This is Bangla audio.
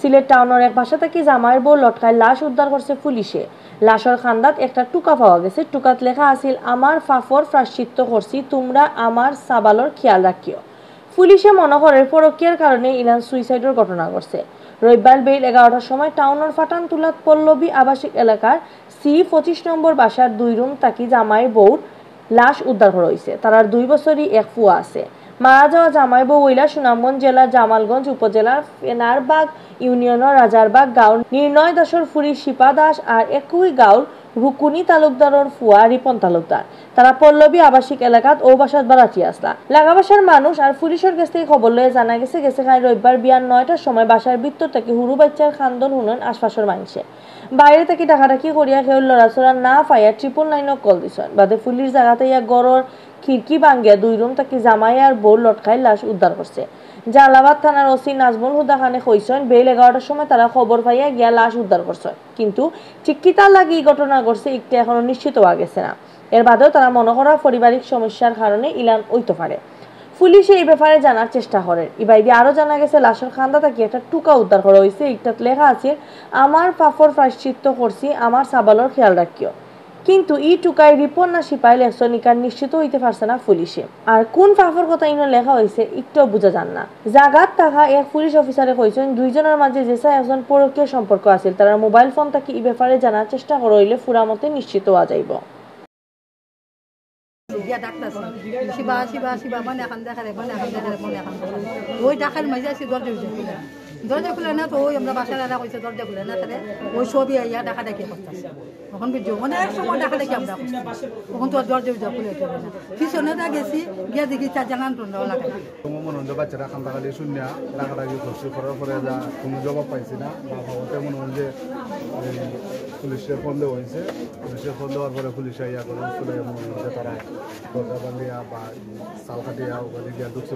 সিলেট টাউনের এক বাসা থেকে জামাইয়ের বউ লটকায় লাশ উদ্ধার করছে পুলিশে। লাশের খান্দাত একটা টুকা পাওয়া গেছে। টুকাত লেখা আছিল, আমার ফাফর প্রায়শ্চিত্ত করছি, তোমরা আমার সাবালর খেয়াল রাখিও। পুলিশে মনে করে পরকীয়ার কারণে ইলান সুইসাইডের ঘটনা ঘটছে। রবিবার বেল 11টার সময় টাউনের ফাটানতুলাত পল্লবী আবাসিক এলাকার C25 নম্বর বাসার 2 রুম থাকি জামাইয়ের বউর লাশ উদ্ধার করা হয়েছে। তার 2 বছরই এক ফুয়া আছে। মারা যাওয়া জামাই বউ ওইলা সুনামগঞ্জ জেলার জামালগঞ্জ উপজেলার ফেনারবাগ ইউনিয়নের রাজারবাগ গাঁওর নির্ণয় দাসর ফুরি শিপা দাস আর একই গাঁওর রুকুনি তালুকদারের ফুয়া রিপন তালুকদার। তারা পল্লবী আবাসিক এলাকাত ও বাসাত বাড়াটি আসলা। লাগাবাসার মানুষ আর পুলিশের কাছ থেকে খবর লয়ে জানা গেছে খাই রবিবার বিয়ার 9টার সময় বাসার ভিতর থেকে হুরু বাচ্চার খান্দন হুনন আশপাশের মানুষে। বাইরে থেকে ডাকাডাকি করিয়া কেউ লড়াচড়া না পাইয়া 999 কল দিছেন। বাদে পুলিশ জায়গাতে ইয়া গড়র খিড়কি ভাঙ্গিয়া 2 রুম থেকে জামাই আর বউ লটকায় লাশ উদ্ধার করছে। জালালাবাদ থানার ওসি নাজমুল হুদা খানে কইছেন, বেল 11টার সময় তারা খবর পাইয়া গিয়া লাশ উদ্ধার করছে, কিন্তু ঠিক কি তার লাগি ঘটনা ঘটছে একটু এখনো নিশ্চিত হওয়া গেছে না। এর বাদেও তারা মনে করা পারিবারিক সমস্যার কারণে ইলান হইতে পারে। পুলিশে এই ব্যাপারে জানার চেষ্টা করে। ইবাইদি আরো জানা গেছে লাশের খান্দা থেকে একটা টুকা উদ্ধার করা হয়েছে। একটাত লেখা আছে, আমার ফাফর প্রায়শ্চিত্ত করছি, আমার সাবালর খেয়াল রাখিও। কিন্তু ই টুকাই রিপন না সিপাই লেখছেন ইকার নিশ্চিত হইতে পারছে না পুলিশে। আর কোন ফাফর কথা ইনো লেখা হয়েছে একটু বোঝা যান না। জাগাত থাকা এক পুলিশ অফিসারে কইছেন, 2 জনের মাঝে যেসা একজন পরকীয় সম্পর্ক আছে তারা মোবাইল ফোন থেকে এই ব্যাপারে জানার চেষ্টা করা হইলে ফুরামতে নিশ্চিত হওয়া যাইব। শিবা শিবা শিবা মানে এখন দেখারে মানে এখন দেখারে মানে এখন ওই ডাকার মাঝে আছে দরজা খুলে না তো ওই আমরা বাসার এরা কইছে দরজা খুলে না তাহলে ওই ছবি ইয়া ডাকা ডাকি করতেছে। তখন বুঝছো অনেক সময় ডাকা ডাকি আমরা তখন তো দরজা খুলে চলে না। পিছনে গেছি গিয়ে দেখি 4 জানান টন্ডা লাগাই মনোরঞ্জন বাচ্চারা কান্দাকাটি শূন্য ডাকাডাকি করছি, করার পরে যা কোনো জবাব পাইছি না বা ভাবতে মনে হয় যে পুলিশের ফোন দেওয়া হয়েছে। পুলিশের ফোন দেওয়ার পরে পুলিশে ইয়া করে মনে হয় যে তারা দরজা বান্ধিয়া বা চাল কাটিয়া ওখানে গিয়া দুঃখ